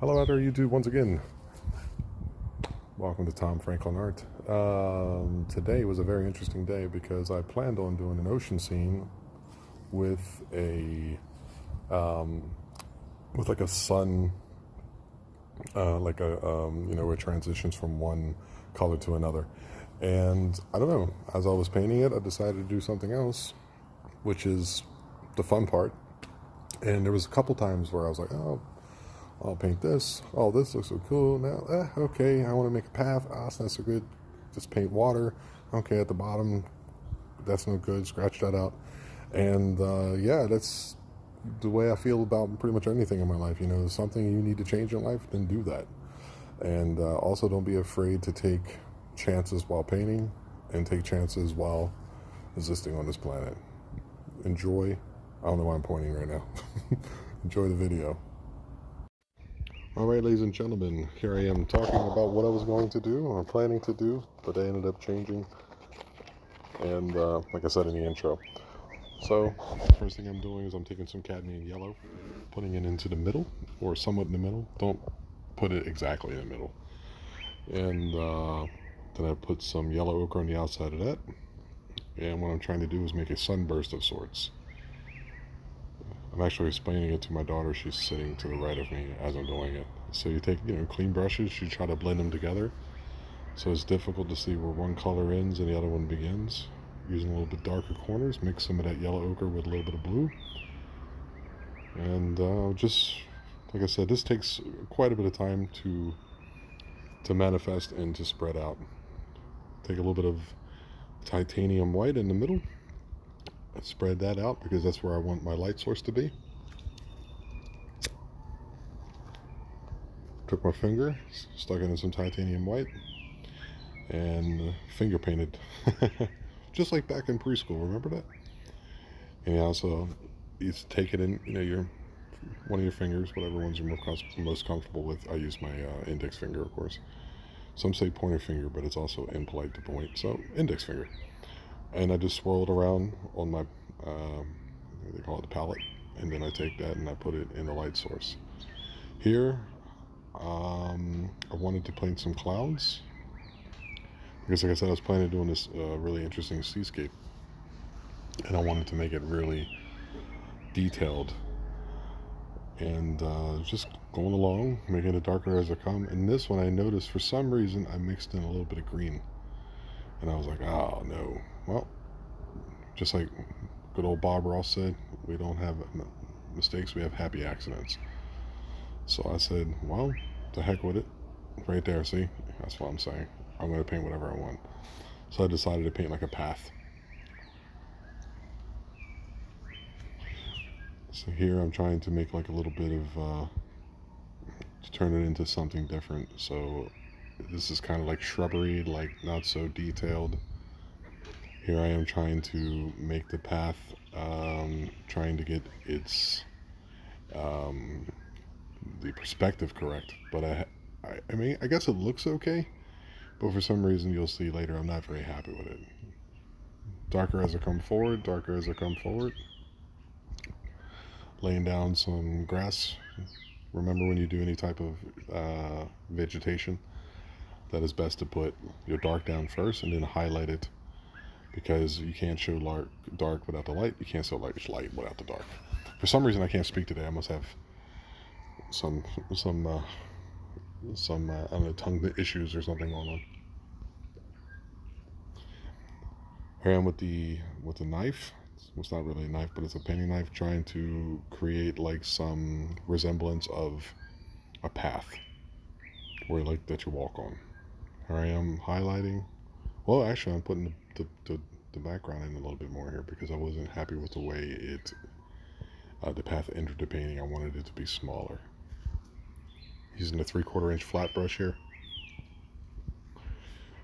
Hello out there YouTube once again. Welcome to Tom Franklin Art. Today was a very interesting day because I planned on doing an ocean scene with like a sun, where it transitions from one color to another. And I don't know, as I was painting it, I decided to do something else, which is the fun part. And there was a couple times where I was like, oh, I'll paint this. Oh, this looks so cool. Now, okay, I want to make a path. Ah, it's not so good. Just paint water. Okay, at the bottom, that's no good. Scratch that out. And yeah, that's the way I feel about pretty much anything in my life. You know, there's something you need to change in life, then do that. And also don't be afraid to take chances while painting and take chances while existing on this planet. Enjoy. I don't know why I'm pointing right now. Enjoy the video. Alright, ladies and gentlemen, here I am talking about what I was going to do or planning to do, but I ended up changing, and like I said in the intro. So, first thing I'm doing is I'm taking some cadmium yellow, putting it into the middle, or somewhat in the middle. Don't put it exactly in the middle. And then I put some yellow ochre on the outside of that, and what I'm trying to do is make a sunburst of sorts. I'm actually explaining it to my daughter. She's sitting to the right of me as I'm doing it. So you take, clean brushes, you try to blend them together. So it's difficult to see where one color ends and the other one begins. Using a little bit darker corners, mix some of that yellow ochre with a little bit of blue. And just, like I said, this takes quite a bit of time to manifest and to spread out. Take a little bit of titanium white in the middle. Spread that out because that's where I want my light source to be. Took my finger, stuck it in some titanium white, and finger painted. Just like back in preschool, remember that? And so you take it in, one of your fingers, whatever ones you're most comfortable with. I use my index finger, of course. Some say pointer finger, but it's also impolite to point, so index finger. And I just swirl it around on my, they call it the palette, and then I take that and I put it in the light source. Here, I wanted to paint some clouds, because like I said, I was planning on doing this really interesting seascape, and I wanted to make it really detailed, and just going along, making it darker as I come. And this one I noticed, for some reason, I mixed in a little bit of green. And I was like, oh no. Well, just like good old Bob Ross said, we don't have mistakes, we have happy accidents. So I said, well, the heck with it. Right there, see? That's what I'm saying. I'm going to paint whatever I want. So I decided to paint like a path. So here I'm trying to make like a little bit of, to turn it into something different. So this is kind of like shrubbery, like not so detailed. Here I am trying to make the path, trying to get its the perspective correct. But I mean, I guess it looks okay, but for some reason you'll see later I'm not very happy with it. Darker as I come forward, darker as I come forward. Laying down some grass. Remember, when you do any type of vegetation, that is best to put your dark down first and then highlight it, because you can't show dark without the light. You can't show light without the dark. For some reason, I can't speak today. I must have some I don't know, tongue issues or something going on. Here I am with the knife. It's not really a knife, but it's a painting knife, trying to create like some resemblance of a path where that you walk on. Here I am highlighting. Well, actually, I'm putting the background in a little bit more here because I wasn't happy with the way the path entered the painting. I wanted it to be smaller. Using a 3/4 inch flat brush here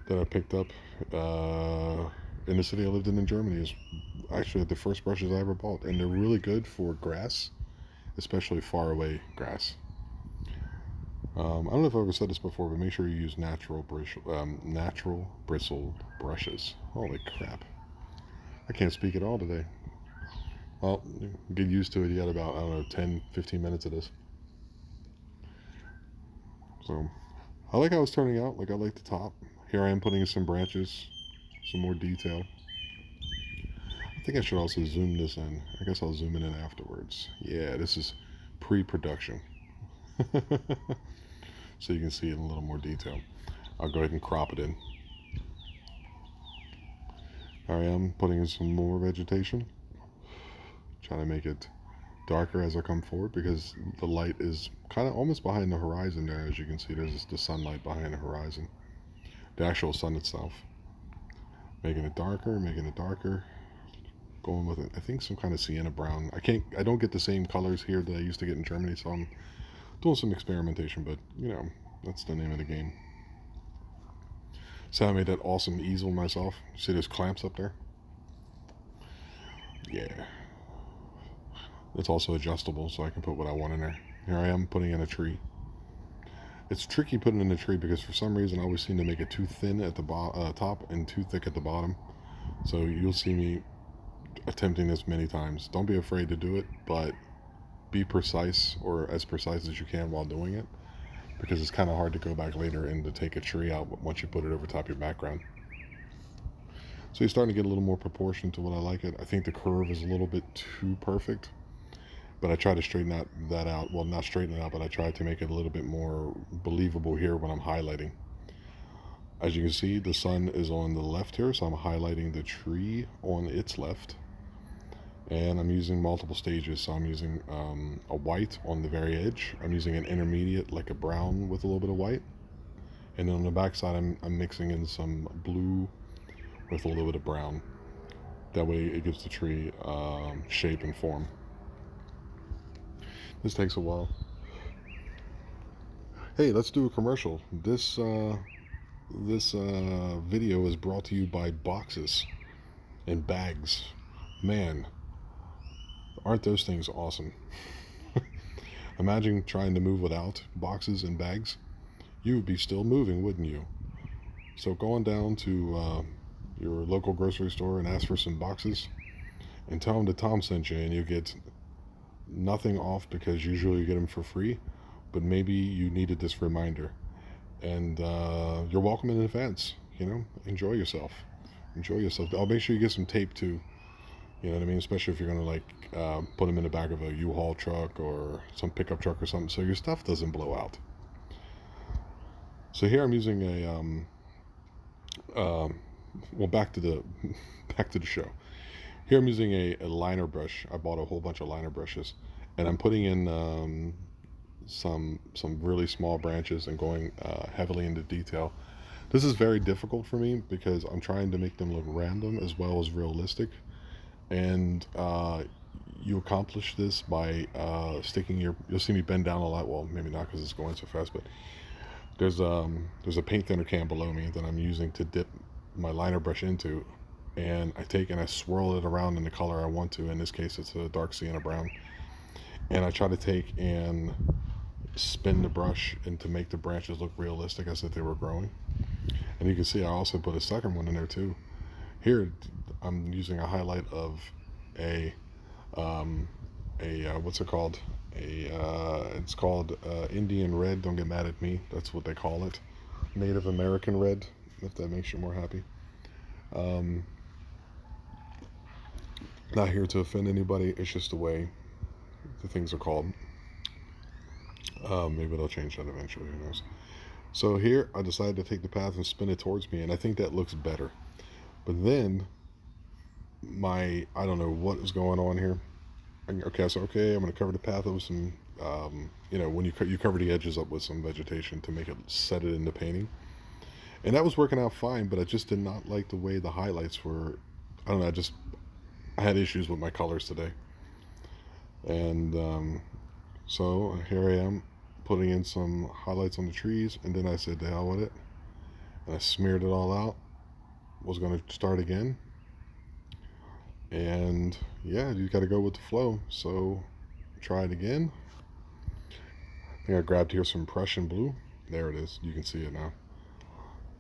that I picked up in the city I lived in Germany. Is actually the first brushes I ever bought, and they're really good for grass, especially far away grass. I don't know if I've ever said this before, but make sure you use natural bristle brushes. Holy crap. I can't speak at all today. Well, get used to it. You got about, I don't know, 10, 15 minutes of this. So I like how it's turning out. Like, I like the top. Here I am putting in some branches, some more detail. I think I should also zoom this in. I guess I'll zoom it in afterwards. Yeah, this is pre-production. So you can see it in a little more detail. I'll go ahead and crop it in. Here I am putting in some more vegetation. Trying to make it darker as I come forward because the light is kind of almost behind the horizon there. As you can see, there's the sunlight behind the horizon. The actual sun itself. Making it darker, going with it. I think some kind of sienna brown. I don't get the same colors here that I used to get in Germany, so I'm doing some experimentation, but you know, that's the name of the game. So I made that awesome easel myself. See those clamps up there? Yeah. It's also adjustable, so I can put what I want in there. Here I am putting in a tree. It's tricky putting in a tree because for some reason I always seem to make it too thin at the top and too thick at the bottom. So you'll see me attempting this many times. Don't be afraid to do it, but be precise, or as precise as you can while doing it, because it's kind of hard to go back later and to take a tree out once you put it over top of your background. So you're starting to get a little more proportion to what I like it. I think the curve is a little bit too perfect, but I try to straighten that out. Well, not straighten it out, but I try to make it a little bit more believable here when I'm highlighting. As you can see, the sun is on the left here, so I'm highlighting the tree on its left. And I'm using multiple stages, so I'm using a white on the very edge. I'm using an intermediate, like a brown with a little bit of white. And then on the back side, I'm mixing in some blue with a little bit of brown. That way it gives the tree shape and form. This takes a while. Hey, let's do a commercial. This video is brought to you by boxes and bags. Man, aren't those things awesome? Imagine trying to move without boxes and bags. You would be still moving, wouldn't you? So go on down to your local grocery store and ask for some boxes and tell them that Tom sent you, and you get nothing off because usually you get them for free, but maybe you needed this reminder. And you're welcome in advance. You know, enjoy yourself. I'll make sure you get some tape too. You know what I mean? Especially if you're gonna put them in the back of a U-Haul truck or some pickup truck or something, so your stuff doesn't blow out. So here I'm using well, back to the show. Here I'm using a liner brush. I bought a whole bunch of liner brushes, and I'm putting in some really small branches and going heavily into detail. This is very difficult for me because I'm trying to make them look random as well as realistic. And you accomplish this by sticking you'll see me bend down a lot. Well, maybe not because it's going so fast, but there's a paint thinner can below me that I'm using to dip my liner brush into, and I take and I swirl it around in the color I want to. In this case, it's a dark sienna brown, and I try to take and spin the brush and to make the branches look realistic as if they were growing. And you can see I also put a second one in there too. Here I'm using a highlight of what's it called? It's called Indian red. Don't get mad at me. That's what they call it. Native American red, if that makes you more happy. Not here to offend anybody. It's just the way the things are called. Maybe they'll change that eventually. Who knows? So here I decided to take the path and spin it towards me, and I think that looks better. But then I don't know what is going on here. Okay, I'm going to cover the path with some, when you cover the edges up with some vegetation to make it set it into painting. And that was working out fine, but I just did not like the way the highlights were. I don't know, I had issues with my colors today. And so here I am putting in some highlights on the trees, and then I said the hell with it. And I smeared it all out. Was going to start again. And yeah, you got to go with the flow. So try it again. I think I grabbed here some Prussian blue. There it is. You can see it now.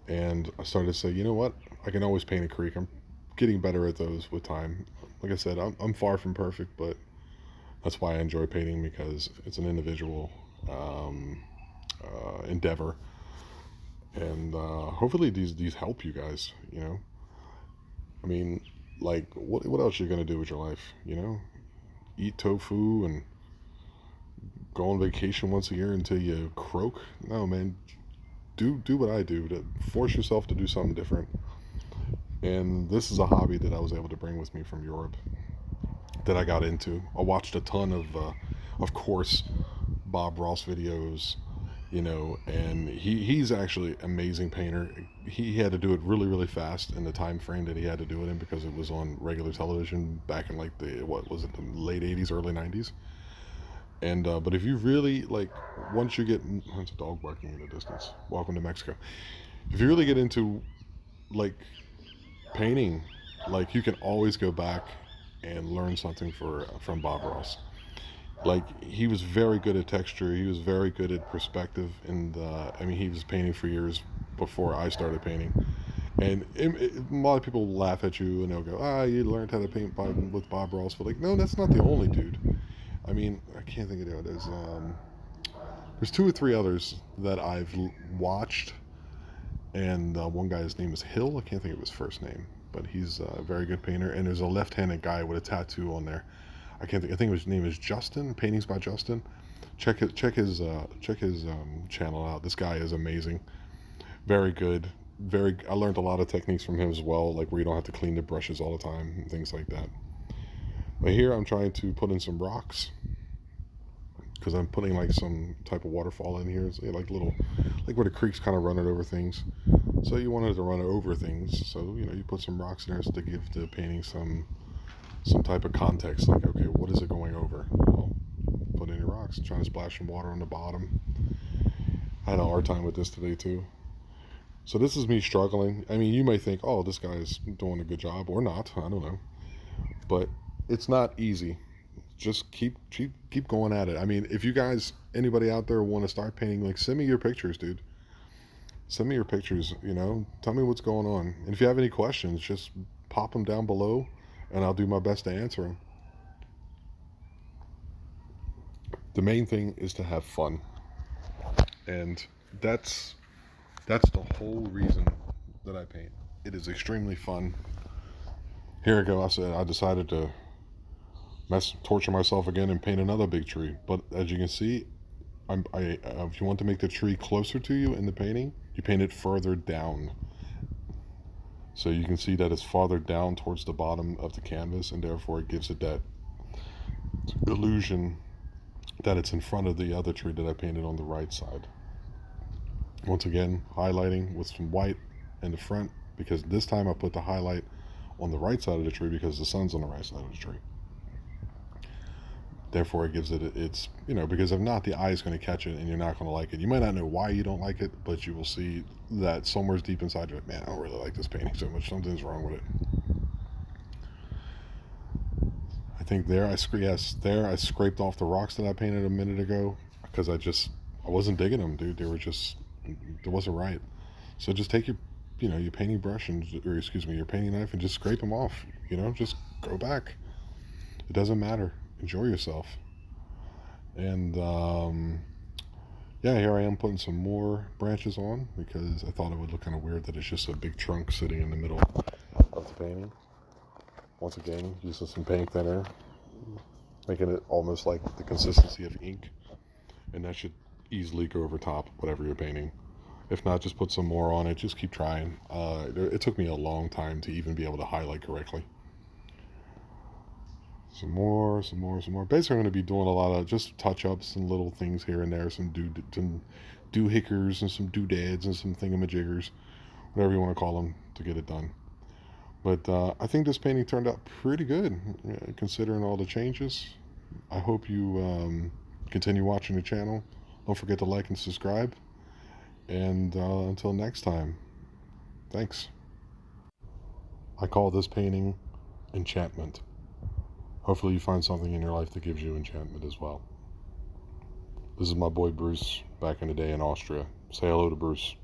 And I started to say, you know what? I can always paint a creek. I'm getting better at those with time. Like I said, I'm far from perfect, but that's why I enjoy painting, because it's an individual endeavor. And hopefully these help you guys. I mean, like, what else are you gonna do with your life? Eat tofu and go on vacation once a year until you croak? No, man. Do what I do, to force yourself to do something different. And this is a hobby that I was able to bring with me from Europe, that I got into. I watched a ton of course, Bob Ross videos, and he's actually an amazing painter. He had to do it really, really fast in the time frame that he had to do it in, because it was on regular television back in like the late 80s, early 90s. And but if you really like, once you get, there's a dog barking in the distance. Welcome to Mexico. If you really get into like painting, like, you can always go back and learn something from Bob Ross. Like, he was very good at texture. He was very good at perspective. And I mean, he was painting for years before I started painting. And a lot of people laugh at you and they'll go, you learned how to paint with Bob Ross. But like, no, that's not the only dude. I mean, I can't think of it. There's two or three others that I've watched. And one guy's name is Hill. I can't think of his first name, but he's a very good painter. And there's a left-handed guy with a tattoo on there. I think his name is Justin. Paintings by Justin. Check his channel out. This guy is amazing. Very good. I learned a lot of techniques from him as well, like where you don't have to clean the brushes all the time and things like that. But here I'm trying to put in some rocks, because I'm putting like some type of waterfall in here. It's like where the creek's kind of running over things. So you wanted to run over things, so you put some rocks in there to give the painting some type of context. Like, okay, what is it going over? Well, put in your rocks. Trying to splash some water on the bottom. I had a hard time with this today too. So this is me struggling. I mean, you may think, oh, this guy's doing a good job, or not. I don't know, but it's not easy. Just keep going at it. I mean, if you guys, anybody out there want to start painting, like, send me your pictures, dude. Send me your pictures. Tell me what's going on. And if you have any questions, just pop them down below, and I'll do my best to answer them. The main thing is to have fun, and that's the whole reason that I paint. It is extremely fun. Here I go. I decided to torture myself again and paint another big tree. But as you can see, if you want to make the tree closer to you in the painting, you paint it further down. So you can see that it's farther down towards the bottom of the canvas, and therefore it gives it that illusion that it's in front of the other tree that I painted on the right side. Once again, highlighting with some white in the front, because this time I put the highlight on the right side of the tree because the sun's on the right side of the tree. Therefore, it gives it's, because if not, the eye is going to catch it and you're not going to like it. You might not know why you don't like it, but you will see that somewhere deep inside you're like, man, I don't really like this painting so much. Something's wrong with it. I think I scraped off the rocks that I painted a minute ago, because I wasn't digging them, dude. It wasn't right. So just take your painting brush your painting knife, and just scrape them off. Just go back. It doesn't matter. Enjoy yourself. And here I am putting some more branches on, because I thought it would look kind of weird that it's just a big trunk sitting in the middle of the painting. Once again, using some paint thinner, making it almost like the consistency of ink, and that should easily go over top whatever you're painting. If not, just put some more on it. Just keep trying. It took me a long time to even be able to highlight correctly. Some more. Basically, I'm going to be doing a lot of just touch-ups and little things here and there. Some doohickers and some doodads and some thingamajiggers, whatever you want to call them, to get it done. But I think this painting turned out pretty good, considering all the changes. I hope you continue watching the channel. Don't forget to like and subscribe. And until next time, thanks. I call this painting Enchantment. Hopefully you find something in your life that gives you enchantment as well. This is my boy Bruce, back in the day in Austria. Say hello to Bruce.